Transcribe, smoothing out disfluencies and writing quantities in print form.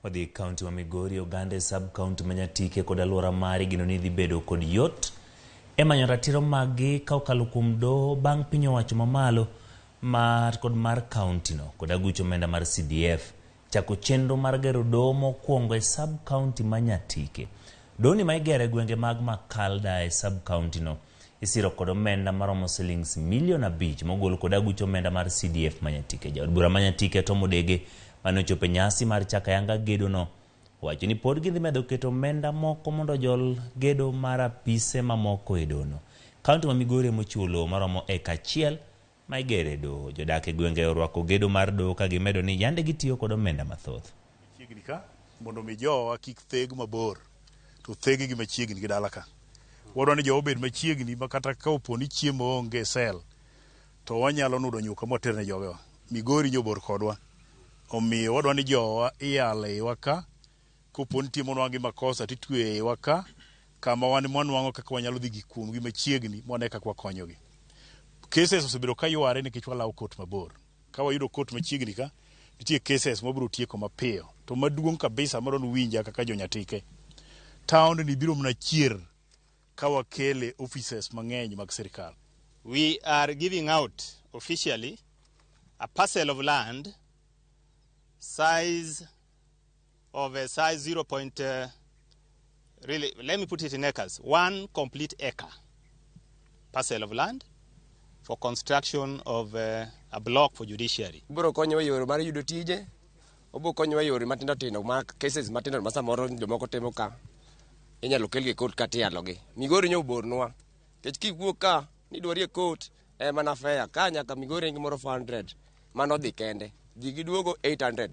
Wadhi kaunti wa Migori, Ogande sub-county Manyatike kod aluora mari gino ni dhi bedo kod yot manyo ratiro magi kokalo kuom doho bang' piny owacho mamalo mar kaunti no kod aguch omenda mar CDF chako chenro mar gero doho mokwongo sub-county Manyatike. Doho ni ma igero gwenge mag Makalda sub-county no isiro kod omenda maromo shillings milion 5 mogol kod aguch omenda mar CDF Manyatike. Jaod bura Manyatike Tom Odege manochopo nyasi mar chaka yanga gedo no wacho ni pod gidhi medo keto omenda moko mondo jol gedo mar apise mamoko e dono. Kaunti ma Migori mochulo maromo eka achiel ma igere doho. Jodak e gwenge orwako gedo mar doho ka gimedo ni yande gitiyo kod omenda mathoth. Chiegni ka mondo mi jowa kik theg mabor to thegi gi machiegni gi dala ka. Wadwa ni jowa obed machiegni ma kata ka oponi chiemo onge sel to wanyalo nudo nyuka moterne jogewa. Migori nyobor kodwa. Omiyo wadwa ni jowa iyale iwa ka koponi timonwa gi makosa titwe iwa ka kama wan mwanwang'o kaka wanyalo dhi gikum gi machiegni mwane kaka wakonyogi. Cases osebedo ka yware nikech walawo kot mabor. Ka wayudo kot machiegni ka nitie cases mabiro tieko mapiyo to maduong' kabisa maron winja kaka Jonyatike. Town ni biro mna chier ka wakele offices mang'eny mag sirkal. We are giving out officially a parcel of land size 0. Really, let me put it in acres. 1 complete acre parcel of land for construction of a block for judiciary. Bro konyo yore mar yudo tije, obo konyo yore matindo tindo ma cases matindo ma samoro jomoko temo ka inyalo kelgi court ka tialogi. Migori nyobornwa. Kech kiwuok ka ni dwari e court mana fair ka nyaka Migori ngimoro 400 mano dhi kende. Ji giduogo 800.